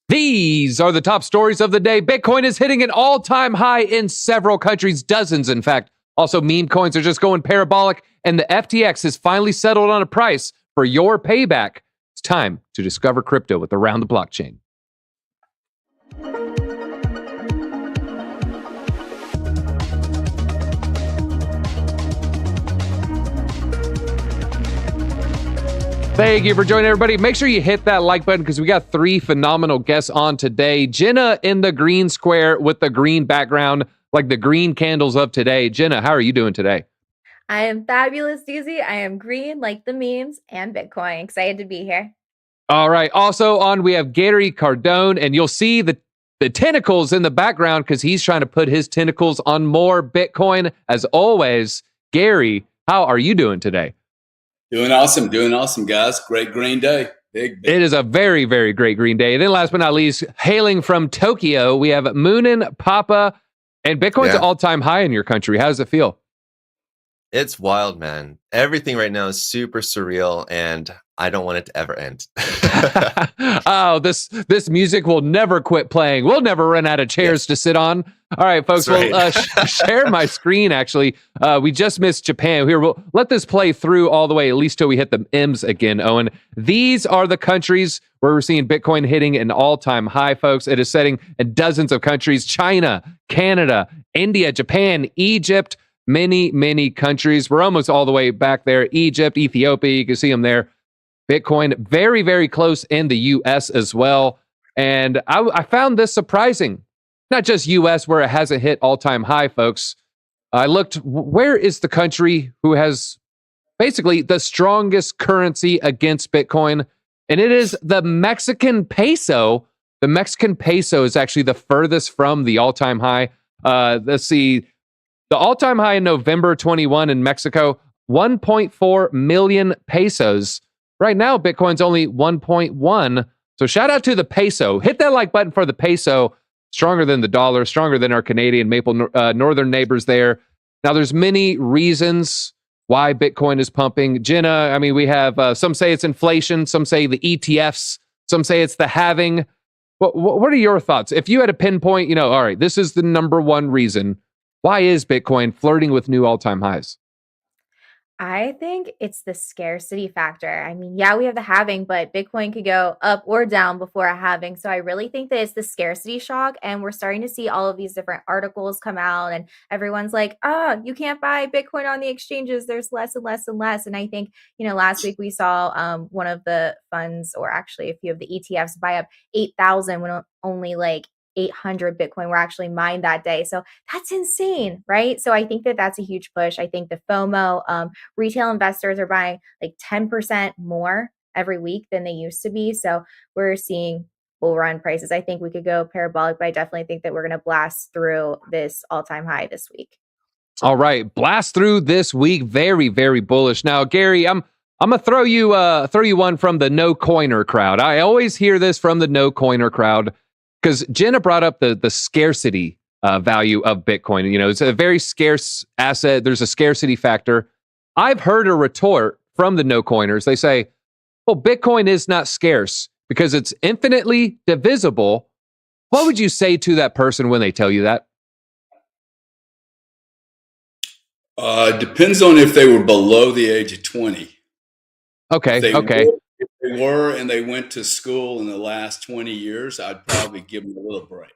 These are the top stories of the day. Bitcoin is hitting an all-time high in several countries, dozens, in fact. Also, meme coins are just going parabolic, and the FTX has finally settled on a price for your payback. It's time to discover crypto with Around the Blockchain. Thank you for joining, everybody. Make sure you hit that like button because we got 3 phenomenal guests on today. Jenna in the green square with the green background, like the green candles of today. Jenna, how are you doing today? I am fabulous, Doozy. I am green like the memes and Bitcoin. Excited to be here. All right. Also on, we have Gary Cardone, and you'll see the tentacles in the background because he's trying to put his tentacles on more Bitcoin. As always, Gary, how are you doing today? Doing awesome, guys. Great green day. Big. It is a very, very great green day. And then last but not least, hailing from Tokyo, we have Moonin Papa, and Bitcoin's an all-time high in your country. How does it feel? It's wild, man. Everything right now is super surreal, and I don't want it to ever end. Oh, this music will never quit playing. We'll never run out of chairs to sit on. All right, folks, we'll share my screen, actually. We just missed Japan. Here, we'll let this play through all the way, at least till we hit the M's again, Owen. These are the countries where we're seeing Bitcoin hitting an all-time high, folks. It is setting in dozens of countries: China, Canada, India, Japan, Egypt, many countries. We're almost all the way back there. Egypt, Ethiopia, you can see them there. Bitcoin very, very close in the U.S. as well. And I found this surprising. Not just U.S. where it hasn't hit all-time high, folks. I looked, where is the country who has basically the strongest currency against Bitcoin? And it is the Mexican peso. The Mexican peso is actually the furthest from the all-time high. Let's see. The all-time high in November 21 in Mexico, 1.4 million pesos. Right now, Bitcoin's only 1.1. So shout out to the peso. Hit that like button for the peso. Stronger than the dollar, stronger than our Canadian northern neighbors there. Now, there's many reasons why Bitcoin is pumping. Jenna, I mean, we have some say it's inflation, some say the ETFs, some say it's the halving. What are your thoughts? If you had a pinpoint, all right, this is the number one reason. Why is Bitcoin flirting with new all-time highs? I think it's the scarcity factor. I mean, yeah, we have the halving, but Bitcoin could go up or down before a halving. So I really think that it's the scarcity shock. And we're starting to see all of these different articles come out, and everyone's like, you can't buy Bitcoin on the exchanges. There's less and less and less. And I think, last week we saw one of the funds, or actually a few of the ETFs, buy up 8,000 when only like 800 Bitcoin were actually mined that day. So that's insane, right? So I think that that's a huge push. I think the FOMO, retail investors are buying like 10% more every week than they used to be. So we're seeing bull run prices. I think we could go parabolic, but I definitely think that we're going to blast through this all-time high this week. All right, blast through this week. Very, very bullish. Now, Gary, I'm gonna throw you one from the no coiner crowd. I always hear this from the no coiner crowd, because Jenna brought up the scarcity value of Bitcoin. It's a very scarce asset. There's a scarcity factor. I've heard a retort from the no-coiners. They say, well, Bitcoin is not scarce because it's infinitely divisible. What would you say to that person when they tell you that? Depends on if they were below the age of 20. Okay. If they were and they went to school in the last 20 years, I'd probably give them a little break.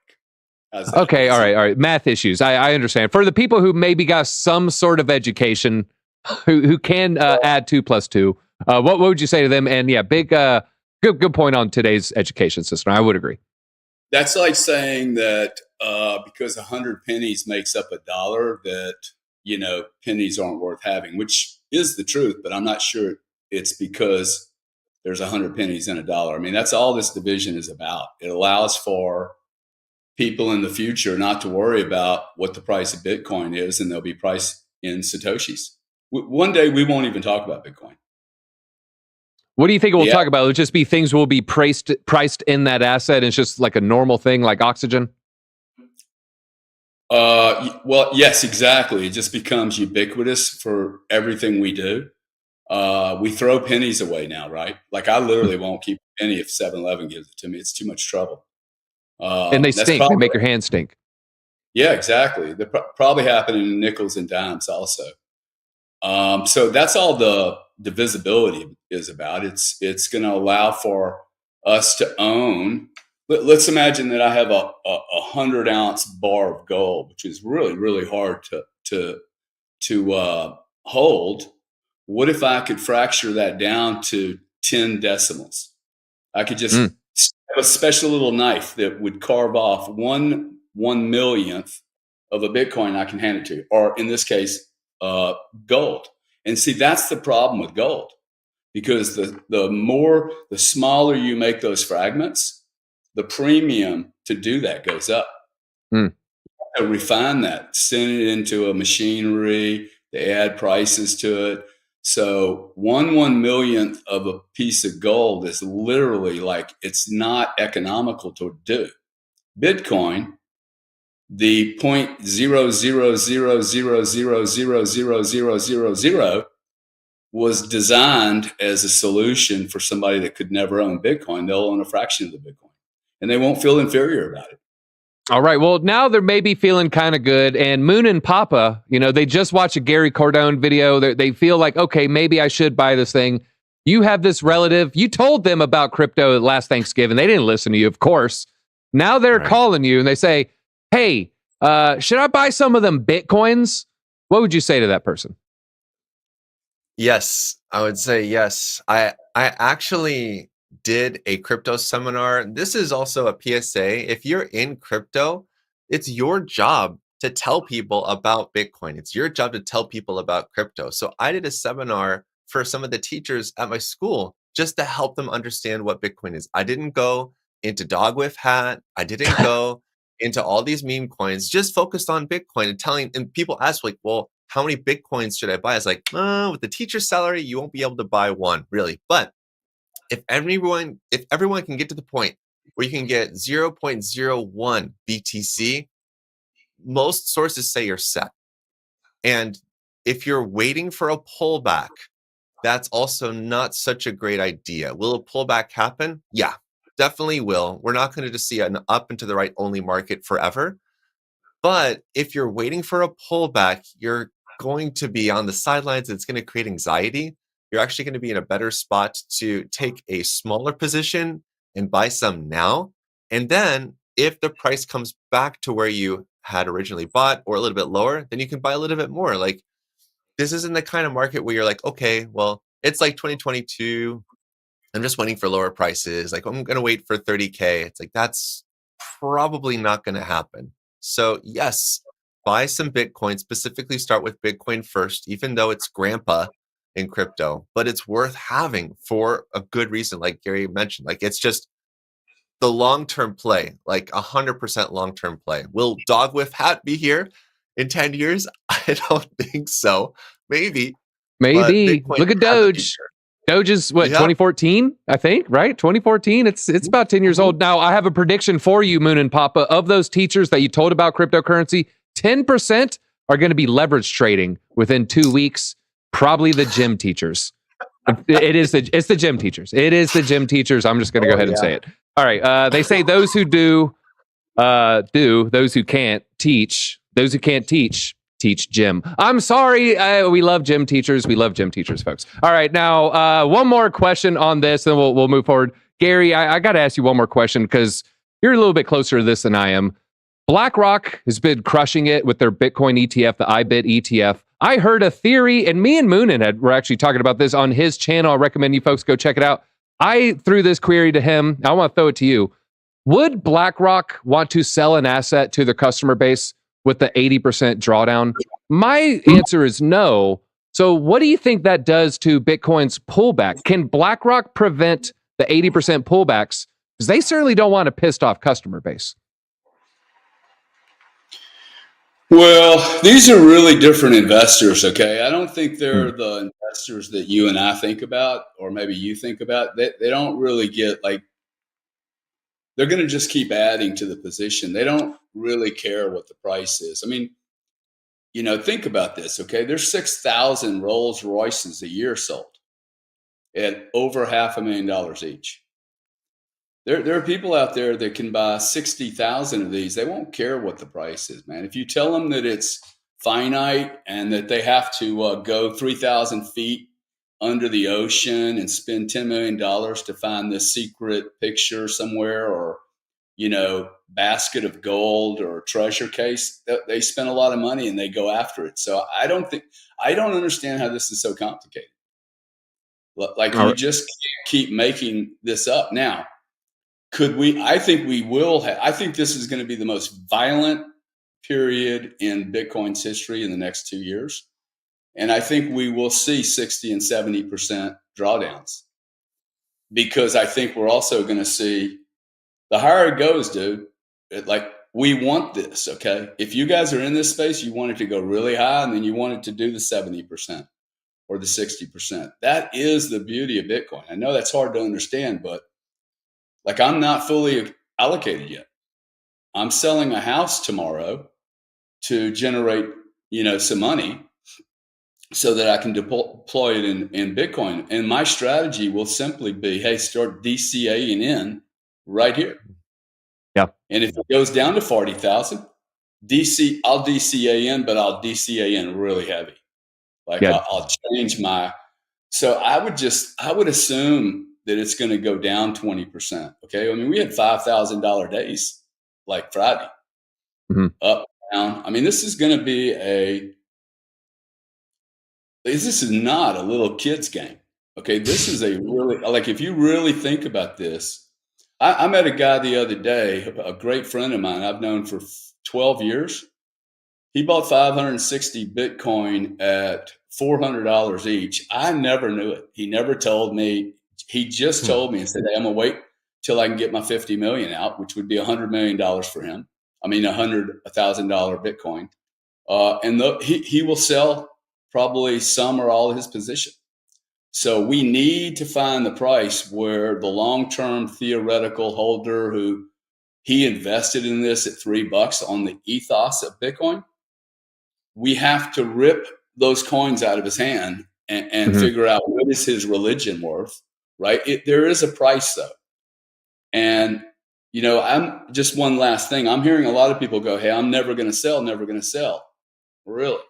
Okay, all right. Math issues. I understand. For the people who maybe got some sort of education, who can add 2 + 2, what would you say to them? And yeah, good point on today's education system. I would agree. That's like saying that because 100 pennies makes up $1, that pennies aren't worth having, which is the truth. But I'm not sure it's because there's 100 pennies in $1. I mean, that's all this division is about. It allows for people in the future not to worry about what the price of Bitcoin is, and they'll be priced in Satoshis. One day we won't even talk about Bitcoin. What do you think we'll talk about? It'll just be things will be priced in that asset, and it's just like a normal thing, like oxygen? Well, yes, exactly. It just becomes ubiquitous for everything we do. We throw pennies away now, right? Like I literally won't keep a penny if 7-Eleven gives it to me. It's too much trouble. And they That's stink. They make your hands stink. Yeah, exactly. They're probably happening in nickels and dimes also. So that's all the divisibility is about. It's going to allow for us to own. Let's imagine that I have a 100-ounce bar of gold, which is really, really hard to hold. What if I could fracture that down to 10 decimals? I could just have a special little knife that would carve off 1/1,000,000th of a Bitcoin. I can hand it to you, or in this case, gold. And see, that's the problem with gold, because the smaller you make those fragments, the premium to do that goes up. To refine that, send it into a machinery, they add prices to it. So 1/1,000,000th of a piece of gold is literally like, it's not economical to do. Bitcoin, the 0.0000000000 was designed as a solution for somebody that could never own Bitcoin. They'll own a fraction of the Bitcoin, and they won't feel inferior about it. All right. Well, now they're maybe feeling kind of good. And Moonin Papa, they just watched a Gary Cardone video. They feel like, okay, maybe I should buy this thing. You have this relative. You told them about crypto last Thanksgiving. They didn't listen to you, of course. Now they're calling you and they say, hey, should I buy some of them Bitcoins? What would you say to that person? Yes, I would say yes. I actually did a crypto seminar. This is also a PSA. If you're in crypto, it's your job to tell people about Bitcoin. It's your job to tell people about crypto. So I did a seminar for some of the teachers at my school just to help them understand what Bitcoin is. I didn't go into dog with hat. I didn't go into all these meme coins, just focused on Bitcoin and people ask like, well, how many Bitcoins should I buy? It's like, with the teacher's salary, you won't be able to buy one, really. But if everyone can get to the point where you can get 0.01 BTC, most sources say you're set. And if you're waiting for a pullback, that's also not such a great idea. Will a pullback happen? Yeah, definitely will. We're not going to just see an up and to the right only market forever. But if you're waiting for a pullback, you're going to be on the sidelines. It's going to create anxiety. You're actually going to be in a better spot to take a smaller position and buy some now. And then if the price comes back to where you had originally bought or a little bit lower, then you can buy a little bit more. Like, this isn't the kind of market where you're like, okay, well, it's like 2022. I'm just waiting for lower prices. Like, I'm going to wait for 30K. It's like, that's probably not going to happen. So yes, buy some Bitcoin, specifically start with Bitcoin first, even though it's grandpa in crypto, but it's worth having for a good reason. Like Gary mentioned, like, it's just the long-term play, like 100% long-term play. Will Dog with Hat be here in 10 years? I don't think so. Maybe. Look at Doge. Doge is what, 2014, I think, right? 2014. It's about 10 years old. Now, I have a prediction for you, Moonin Papa. Of those teachers that you told about cryptocurrency, 10% are going to be leverage trading within 2 weeks. Probably the gym teachers. It's the gym teachers. It is the gym teachers. I'm just going to go ahead and say it. All right. They say those who do. Those who can't teach. Those who can't teach gym. I'm sorry. We love gym teachers. We love gym teachers, folks. All right. Now, one more question on this, and we'll move forward. Gary, I got to ask you one more question because you're a little bit closer to this than I am. BlackRock has been crushing it with their Bitcoin ETF, the IBIT ETF. I heard a theory, and me and Moonin were actually talking about this on his channel. I recommend you folks go check it out. I threw this query to him. I want to throw it to you. Would BlackRock want to sell an asset to their customer base with the 80% drawdown? My answer is no. So what do you think that does to Bitcoin's pullback? Can BlackRock prevent the 80% pullbacks? Because they certainly don't want a pissed off customer base. Well, these are really different investors, okay? I don't think they're the investors that you and I think about, or maybe you think about. They don't really get, like, they're going to just keep adding to the position. They don't really care what the price is. I mean, think about this, okay? There's 6,000 Rolls Royces a year sold at over $500,000 each. There are people out there that can buy 60,000 of these. They won't care what the price is, man. If you tell them that it's finite and that they have to go 3,000 feet under the ocean and spend $10 million to find this secret picture somewhere, or, basket of gold or treasure case, they spend a lot of money and they go after it. So I don't understand how this is so complicated. Like, you just can't keep making this up. Now, I think we will I think this is going to be the most violent period in Bitcoin's history in the next 2 years. And I think we will see 60 and 70% drawdowns, because I think we're also going to see, the higher it goes, dude, we want this. Okay. If you guys are in this space, you want it to go really high, and then you want it to do the 70% or the 60%. That is the beauty of Bitcoin. I know that's hard to understand, but I'm not fully allocated yet. I'm selling a house tomorrow to generate, some money so that I can deploy it in Bitcoin. And my strategy will simply be, hey, start DCAing in right here. Yeah. And if it goes down to 40,000, I'll DCA in, but I'll DCA in really heavy. I'll change so I would assume that it's going to go down 20%. Okay. I mean, we had $5,000 days like Friday, up, down. I mean, this is going to be this is not a little kid's game. Okay. This is a really, if you really think about this, I met a guy the other day, a great friend of mine I've known for 12 years. He bought 560 Bitcoin at $400 each. I never knew it. He never told me. He just told me and said, hey, I'm going to wait till I can get my 50 million out, which would be $100 million for him. I mean, $100,000 Bitcoin. And he will sell probably some or all of his position. So we need to find the price where the long-term theoretical holder who he invested in this at $3 on the ethos of Bitcoin, we have to rip those coins out of his hand and figure out what is his religion worth, right? There is a price though. And, I'm just one last thing. I'm hearing a lot of people go, hey, I'm never going to sell, never going to sell. Really?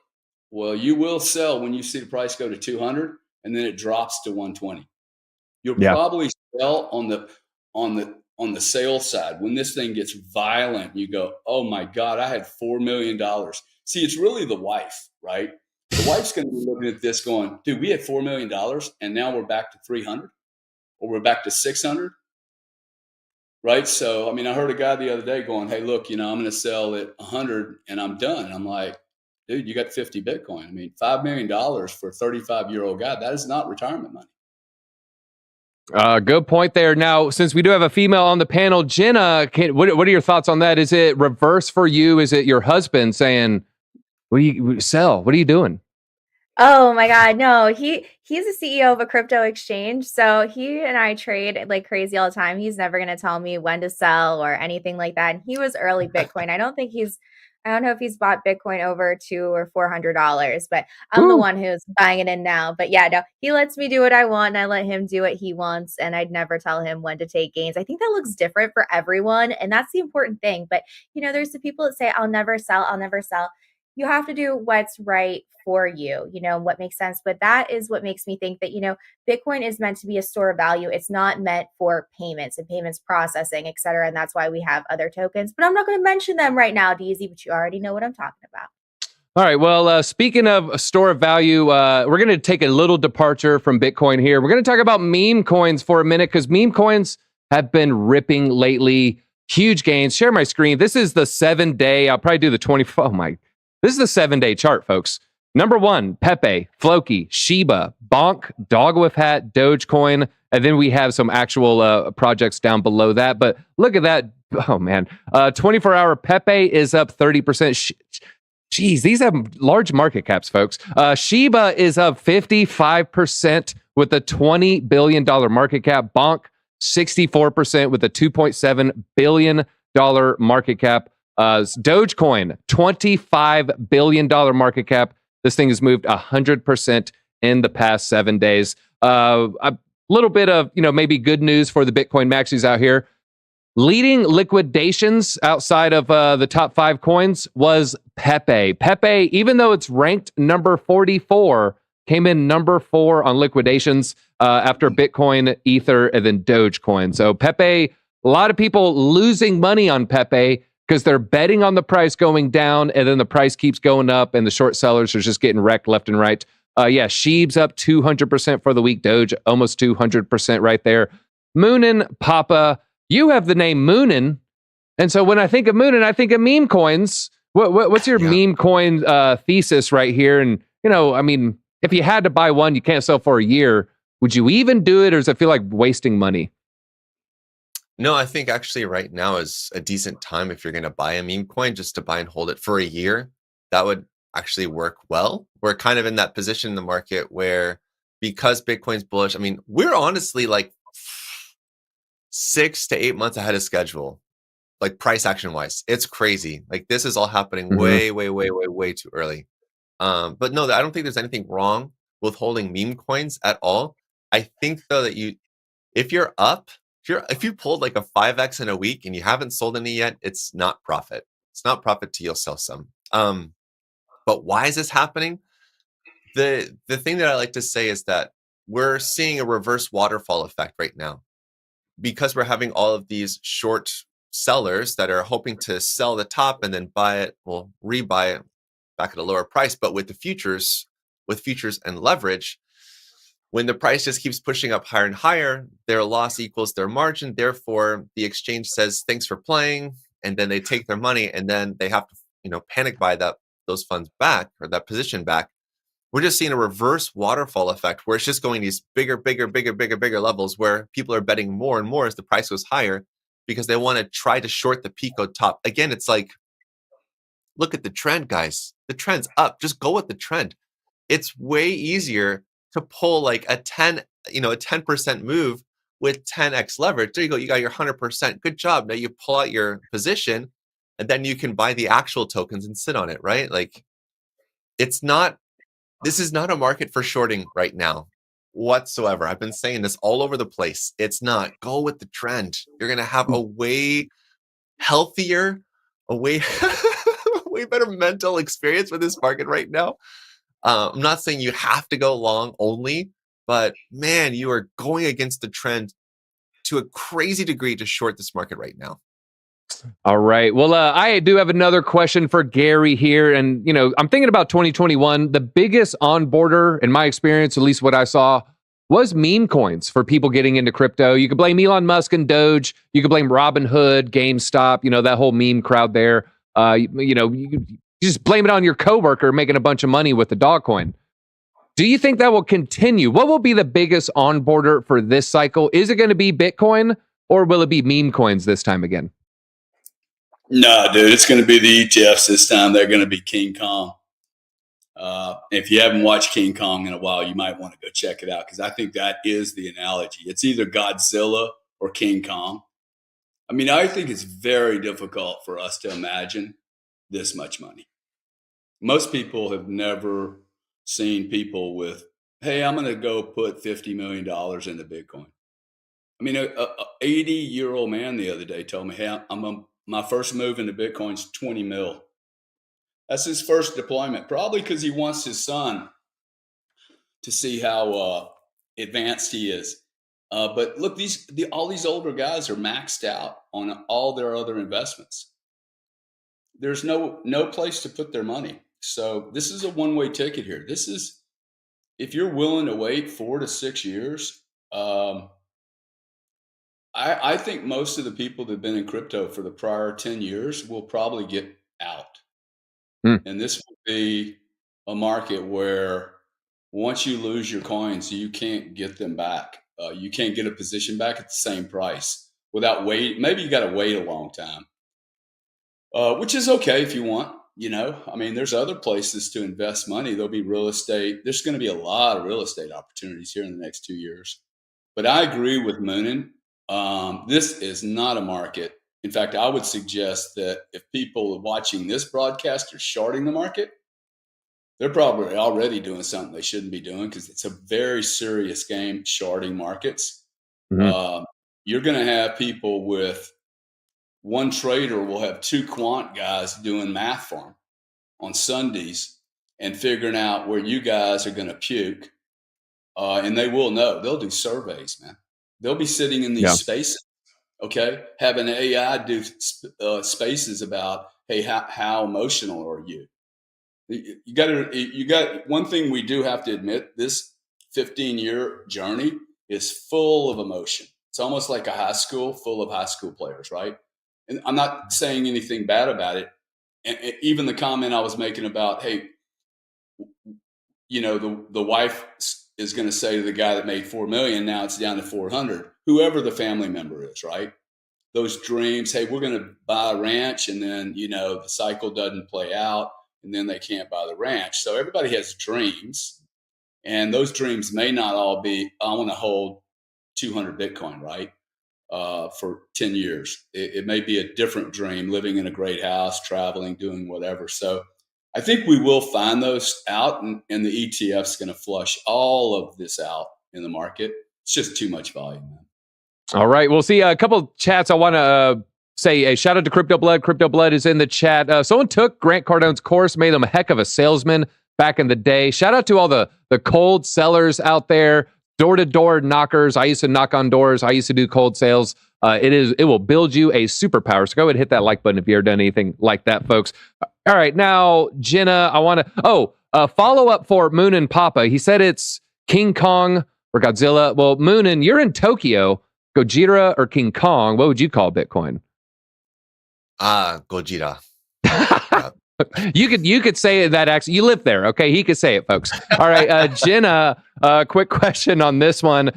Well, you will sell when you see the price go to 200 and then it drops to 120. You'll probably sell on the sales side. When this thing gets violent, you go, oh my God, I had $4 million. See, it's really the wife, right? The wife's going to be looking at this going, dude, we had $4 million and now we're back to 300 or we're back to 600. Right. So, I mean, I heard a guy the other day going, hey, look, I'm going to sell at 100 and I'm done. And I'm like, dude, you got 50 Bitcoin. I mean, $5 million for a 35-year-old guy, that is not retirement money. Good point there. Now, since we do have a female on the panel, Jenna, what are your thoughts on that? Is it reverse for you? Is it your husband saying, what do you sell? What are you doing? Oh my God, no, he's the CEO of a crypto exchange. So he and I trade like crazy all the time. He's never going to tell me when to sell or anything like that. And he was early Bitcoin. I don't know if he's bought Bitcoin over $200 or $400, but I'm the one who's buying it in now. But yeah, no, he lets me do what I want and I let him do what he wants. And I'd never tell him when to take gains. I think that looks different for everyone. And that's the important thing. But, there's the people that say, I'll never sell. I'll never sell. You have to do what's right for you, what makes sense. But that is what makes me think that, Bitcoin is meant to be a store of value. It's not meant for payments and payments processing, et cetera. And that's why we have other tokens. But I'm not going to mention them right now, DZ, but you already know what I'm talking about. All right. Well, speaking of a store of value, we're going to take a little departure from Bitcoin here. We're going to talk about meme coins for a minute because meme coins have been ripping lately. Huge gains. Share my screen. This is the 7-day. I'll probably do the 24. Oh my. This is the 7-day chart, folks. Number 1, Pepe, Floki, Shiba, Bonk, Dog with Hat, Dogecoin, and then we have some actual projects down below that. But look at that. Oh, man. 24-hour Pepe is up 30%. Jeez, these have large market caps, folks. Shiba is up 55% with a $20 billion market cap. Bonk, 64% with a $2.7 billion market cap. Dogecoin, $25 billion market cap. This thing has moved 100% in the past 7 days. A little bit of, maybe good news for the Bitcoin maxis out here. Leading liquidations outside of the top 5 coins was Pepe. Pepe, even though it's ranked number 44, came in number 4 on liquidations after Bitcoin, Ether, and then Dogecoin. So Pepe, a lot of people losing money on Pepe because they're betting on the price going down, and then the price keeps going up, and the short sellers are just getting wrecked left and right. Sheeb's up 200% for the week. Doge, almost 200% right there. Moonin Papa, you have the name Moonin, and so when I think of Moonin, I think of meme coins. What's your meme coin thesis right here? And if you had to buy one, you can't sell for a year. Would you even do it, or does it feel like wasting money? No, I think actually right now is a decent time if you're going to buy a meme coin, just to buy and hold it for a year. That would actually work well. We're kind of in that position in the market where, because Bitcoin's bullish, we're honestly like 6 to 8 months ahead of schedule, like price action wise. It's crazy. Like this is all happening way too early. But no, I don't think there's anything wrong with holding meme coins at all. I think though that if you're up, if you pulled like a 5x in a week and you haven't sold any yet, it's not profit. It's not profit till you'll sell some. But why is this happening? The thing that I like to say is that we're seeing a reverse waterfall effect right now, because we're having all of these short sellers that are hoping to sell the top and then buy it, rebuy it back at a lower price. But with futures and leverage, when the price just keeps pushing up higher and higher, their loss equals their margin. Therefore, the exchange says, thanks for playing. And then they take their money, and then they have to, panic buy those funds back, or that position back. We're just seeing a reverse waterfall effect where it's just going these bigger levels where people are betting more and more as the price goes higher, because they want to try to short the Pico top. Again, it's like, look at the trend, guys. The trend's up. Just go with the trend. It's way easier to pull like a 10% move with 10x leverage. There you go. You got your 100%. Good job. Now you pull out your position, and then you can buy the actual tokens and sit on it, right? Like, this is not a market for shorting right now whatsoever. I've been saying this all over the place. It's not. Go with the trend. You're going to have a way healthier, a way better mental experience with this market right now. I'm not saying you have to go long only, but man, you are going against the trend to a crazy degree to short this market right now. All right. Well, I do have another question for Gary here. And, I'm thinking about 2021. The biggest onboarder, in my experience, at least what I saw, was meme coins for people getting into crypto. You could blame Elon Musk and Doge. You could blame Robinhood, GameStop, that whole meme crowd there. You just blame it on your coworker making a bunch of money with the dogecoin. Do you think that will continue? What will be the biggest onboarder for this cycle? Is it going to be Bitcoin, or will it be meme coins this time again? No, dude, it's going to be the ETFs this time. They're going to be King Kong. If you haven't watched King Kong in a while, you might want to go check it out, because I think that is the analogy. It's either Godzilla or King Kong. I think it's very difficult for us to imagine this much money. Most people have never seen people with, hey, I'm going to go put $50 million into Bitcoin. A 80-year-old man the other day told me, hey, my first move into Bitcoin's 20 mil. That's his first deployment, probably because he wants his son to see how advanced he is. But look, all these older guys are maxed out on all their other investments. There's no place to put their money. So this is a one-way ticket here. This is, if you're willing to wait 4 to 6 years, I think most of the people that have been in crypto for the prior 10 years will probably get out. And this will be a market where once you lose your coins, you can't get them back. You can't get a position back at the same price without wait. Maybe you got to wait a long time, which is okay if you want. There's other places to invest money. There'll be real estate. There's going to be a lot of real estate opportunities here in the next 2 years. But I agree with Moonin. This is not a market. In fact, I would suggest that if people watching this broadcast are shorting the market, they're probably already doing something they shouldn't be doing, because it's a very serious game, shorting markets. You're going to have people with one trader will have 2 quant guys doing math for him on Sundays and figuring out where you guys are going to puke. And they will know. They'll do surveys, man. They'll be sitting in these spaces, okay? Having AI do spaces about, hey, how emotional are you? You got one thing we do have to admit, this 15-year journey is full of emotion. It's almost like a high school full of high school players, right? And I'm not saying anything bad about it. And even the comment I was making about, hey, you know, the wife is going to say to the guy that made 4 million, now it's down to 400, whoever the family member is, right? Those dreams, hey, we're going to buy a ranch, and then, you know, the cycle doesn't play out, and then they can't buy the ranch. So everybody has dreams, and those dreams may not all be, I want to hold 200 Bitcoin, right? For 10 years. It may be a different dream, living in a great house, traveling, doing whatever. So I think we will find those out, and the ETF's going to flush all of this out in the market. It's just too much volume, man. All right. We'll see a couple of chats. I want to say a shout out to Crypto Blood. Crypto Blood is in the chat. Someone took Grant Cardone's course, made him a heck of a salesman back in the day. Shout out to all the cold sellers out there, door-to-door knockers. I used to knock on doors. I used to do cold sales. It will build you a superpower. So go ahead and hit that like button if you've ever done anything like that, folks. All right. Now, Jenna, I want to... follow up for Moonin Papa. He said it's King Kong or Godzilla. Well, Moonin, you're in Tokyo. Gojira or King Kong, what would you call Bitcoin? Gojira. You could say that accent. You live there, okay? He could say it, folks. All right, Jenna, quick question on this one.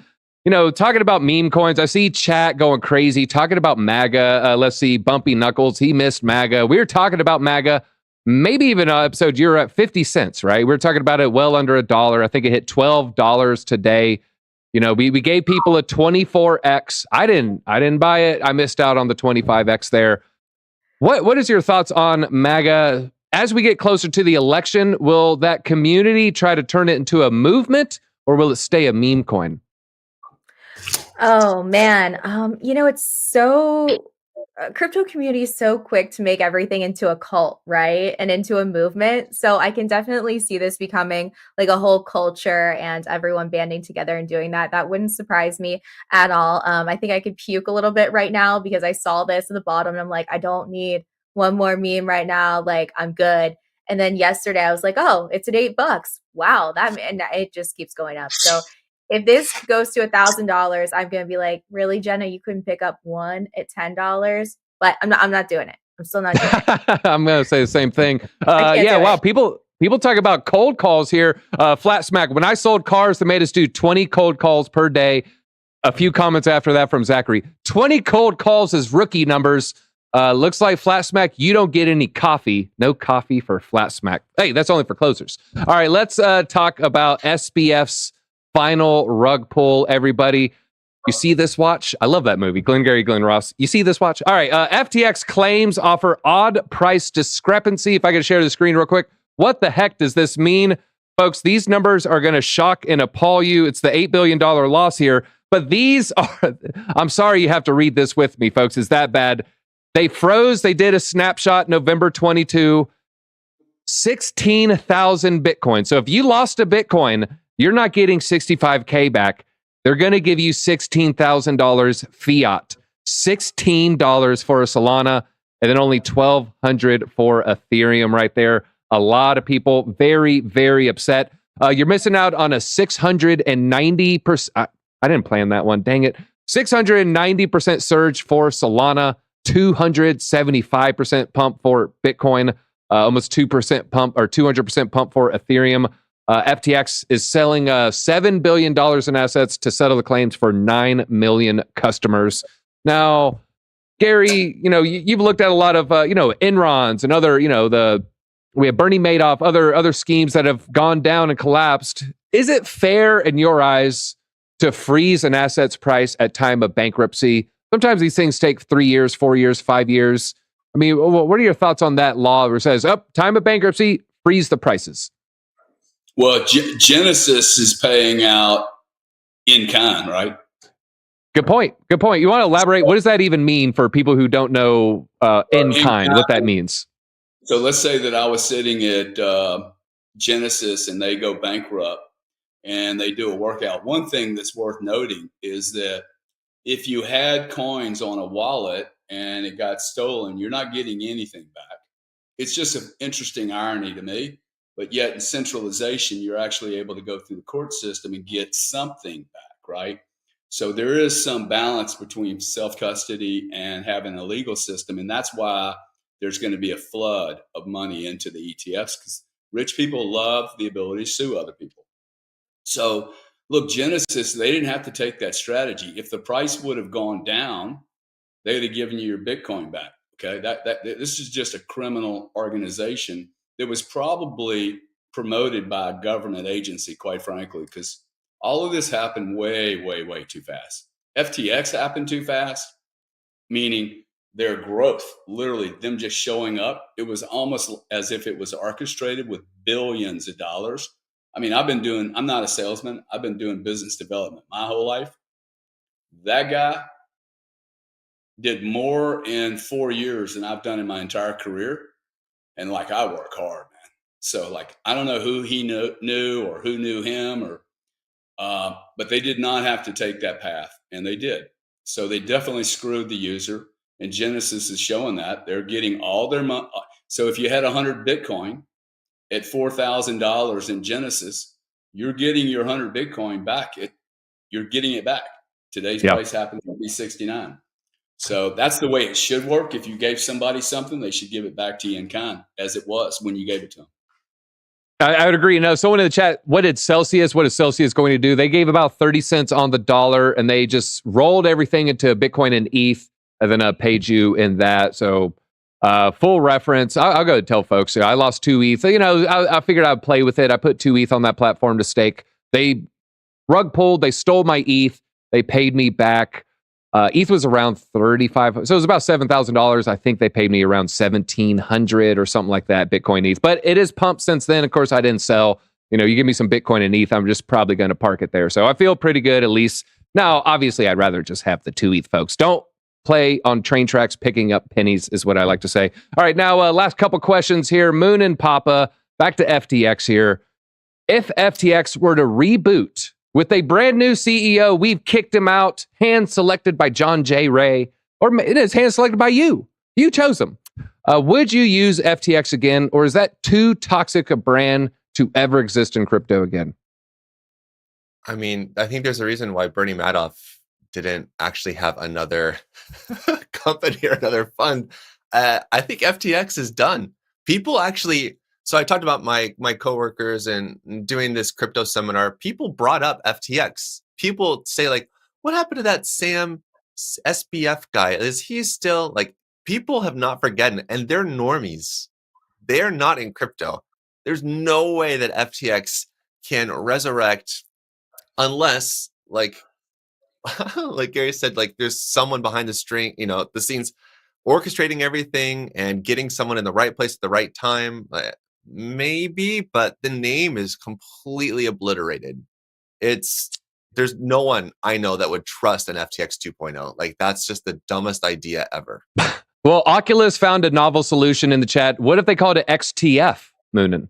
You know, talking about meme coins, I see chat going crazy, talking about MAGA. Let's see, Bumpy Knuckles, he missed MAGA. We were talking about MAGA, maybe even an episode, you're at 50 cents, right? We were talking about it well under $1. I think it hit $12 today. You know, we gave people a 24x. I didn't buy it. I missed out on the 25x there. What is your thoughts on MAGA? As we get closer to the election, will that community try to turn it into a movement, or will it stay a meme coin? Oh man, you know, it's so crypto community is so quick to make everything into a cult, right? And into a movement. So I can definitely see this becoming like a whole culture and everyone banding together and doing that. That wouldn't surprise me at all. I think I could puke a little bit right now because I saw this at the bottom and I'm like, I don't need one more meme right now. Like, I'm good. And then yesterday I was like, oh, it's at $8. Wow. And it just keeps going up. So if this goes to $1,000, I'm going to be like, really, Jenna, you couldn't pick up one at $10, but I'm not doing it. I'm still not doing it. I'm going to say the same thing. Yeah. Wow. People talk about cold calls here. Flat smack. When I sold cars, they made us do 20 cold calls per day. A few comments after that from Zachary. 20 cold calls is rookie numbers. Looks like Flat Smack, you don't get any coffee. No coffee for Flat Smack. Hey, that's only for closers. All right, let's talk about SBF's final rug pull, everybody. You see this watch? I love that movie. Glengarry Glen Ross. You see this watch? All right. FTX claims offer odd price discrepancy. If I could share the screen real quick. What the heck does this mean? Folks, these numbers are going to shock and appall you. It's the $8 billion loss here. But these are, I'm sorry you have to read this with me, folks. It's that bad. They froze. They did a snapshot November 22, 16,000 Bitcoin. So if you lost a Bitcoin, you're not getting 65K back. They're going to give you $16,000 fiat, $16 for a Solana, and then only $1,200 for Ethereum right there. A lot of people very, very upset. You're missing out on a 690%. I didn't plan that one. Dang it. 690% surge for Solana, 275% pump for Bitcoin, almost 2% pump or 200% pump for Ethereum. FTX is selling $7 billion in assets to settle the claims for 9 million customers. Now, Gary, you know, you've looked at a lot of, Enrons and other, we have Bernie Madoff, other schemes that have gone down and collapsed. Is it fair in your eyes to freeze an asset's price at time of bankruptcy? Sometimes these things take 3 years, 4 years, 5 years. I mean, what are your thoughts on that law where it says, time of bankruptcy, freeze the prices? Well, Genesis is paying out in kind, right? Good point. Good point. You want to elaborate? What does that even mean for people who don't know in kind, what that means? So let's say that I was sitting at Genesis and they go bankrupt and they do a workout. One thing that's worth noting is that if you had coins on a wallet and it got stolen, you're not getting anything back. It's just an interesting irony to me. But yet in centralization, you're actually able to go through the court system and get something back, right? So there is some balance between self-custody and having a legal system. And that's why there's going to be a flood of money into the ETFs, because rich people love the ability to sue other people. So look, Genesis, they didn't have to take that strategy. If the price would have gone down, they would have given you your Bitcoin back. Okay, this is just a criminal organization that was probably promoted by a government agency, quite frankly, because all of this happened way, way, way too fast. FTX happened too fast, meaning their growth, literally them just showing up, it was almost as if it was orchestrated with billions of dollars. I mean, I'm not a salesman. I've been doing business development my whole life. That guy did more in 4 years than I've done in my entire career. And like, I work hard, man. So like, I don't know who he knew or who knew him, or but they did not have to take that path, and they did. So they definitely screwed the user, and Genesis is showing that they're getting all their money. So if you had 100 Bitcoin at $4,000 in Genesis, you're getting your 100 Bitcoin back. You're getting it back. Today's price happens to be 69. So that's the way it should work. If you gave somebody something, they should give it back to you in kind, as it was when you gave it to them. I would agree. Someone in the chat, what is Celsius going to do? They gave about 30 cents on the dollar, and they just rolled everything into Bitcoin and ETH, and then paid you in that. So full reference. I'll go tell folks, I lost 2 ETH. I figured I'd play with it. I put 2 ETH on that platform to stake. They rug pulled. They stole my ETH. They paid me back. ETH was around 35, so it was about $7,000. I think they paid me around 1,700 or something like that, Bitcoin ETH. But it is pumped since then. Of course, I didn't sell. You give me some Bitcoin and ETH, I'm just probably going to park it there. So I feel pretty good, at least. Now, obviously, I'd rather just have the 2 ETH, folks. Don't play on train tracks picking up pennies, is what I like to say. All right, now, last couple questions here. Moonin Papa, back to FTX here. If FTX were to reboot with a brand new CEO, we've kicked him out, hand selected by John J. Ray, or it is hand selected by you. You chose him. Would you use FTX again, or is that too toxic a brand to ever exist in crypto again? I mean, I think there's a reason why Bernie Madoff didn't actually have another company or another fund. I think FTX is done. People actually... So I talked about my coworkers and doing this crypto seminar. People brought up FTX. People say like, what happened to that Sam SBF guy? Is he still like, people have not forgotten, and they're normies. They're not in crypto. There's no way that FTX can resurrect unless like Gary said, like there's someone behind the scenes orchestrating everything and getting someone in the right place at the right time. Maybe, but the name is completely obliterated. There's no one I know that would trust an FTX 2.0. Like, that's just the dumbest idea ever. Well, Oculus found a novel solution in the chat. What if they called it XTF, Moonin?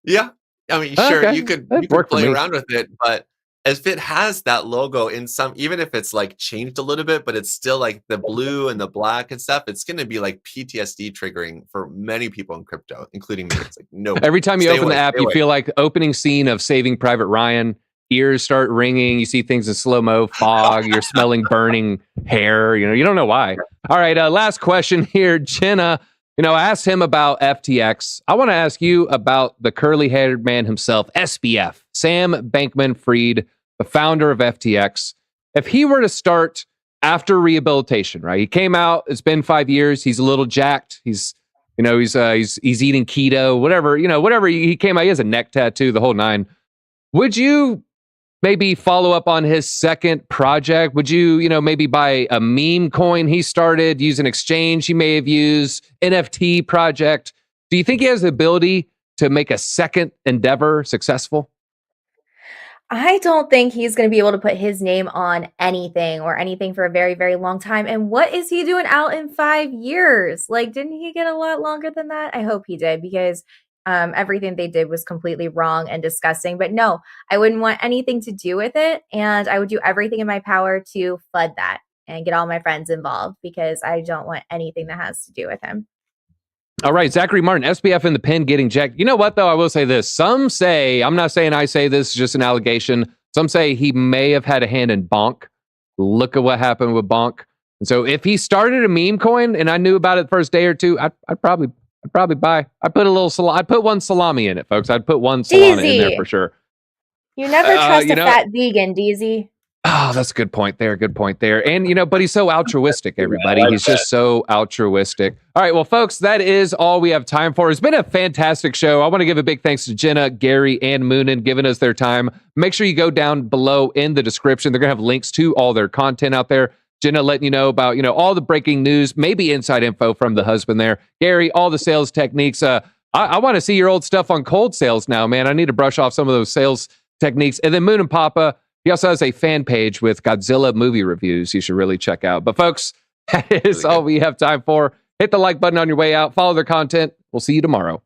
Yeah. I mean, sure, okay. You could play around with it, but if it has that logo in some, even if it's like changed a little bit, but it's still like the blue and the black and stuff, it's going to be like PTSD triggering for many people in crypto, including me. It's like, no. Every time you open the app, you feel like the opening scene of Saving Private Ryan. Ears start ringing. You see things in slow-mo, fog. You're smelling burning hair. You don't know why. All right, last question here. Jenna, I asked him about FTX. I want to ask you about the curly-haired man himself, SBF, Sam Bankman-Fried, the founder of FTX. If he were to start after rehabilitation, right? He came out. It's been 5 years. He's a little jacked. He's eating keto, whatever. He came out. He has a neck tattoo, the whole nine. Would you maybe follow up on his second project? Would you, maybe buy a meme coin he started, use an exchange he may have used, NFT project? Do you think he has the ability to make a second endeavor successful? I don't think he's going to be able to put his name on anything or anything for a very, very long time. And what is he doing out in 5 years? Like, didn't he get a lot longer than that? I hope he did, because everything they did was completely wrong and disgusting. But no, I wouldn't want anything to do with it. And I would do everything in my power to flood that and get all my friends involved, because I don't want anything that has to do with him. All right, Zachary Martin, SBF in the pen getting jacked. You know what, though? I will say this. Some say, I'm not saying I say this, just an allegation. Some say he may have had a hand in Bonk. Look at what happened with Bonk. And so if he started a meme coin and I knew about it the first day or two, I'd probably buy. I'd put one salami in it, folks. I'd put one salami in there for sure. You never trust a fat vegan, DZ. Oh, that's a good point there. Good point there. And, but he's so altruistic, everybody. He's just so altruistic. All right. Well, folks, that is all we have time for. It's been a fantastic show. I want to give a big thanks to Jenna, Gary, and Moonin giving us their time. Make sure you go down below in the description. They're going to have links to all their content out there. Jenna letting you know about, all the breaking news, maybe inside info from the husband there. Gary, all the sales techniques. I want to see your old stuff on cold sales now, man. I need to brush off some of those sales techniques. And then Moonin Papa, he also has a fan page with Godzilla movie reviews you should really check out. But folks, that is all we have time for. Hit the like button on your way out. Follow their content. We'll see you tomorrow.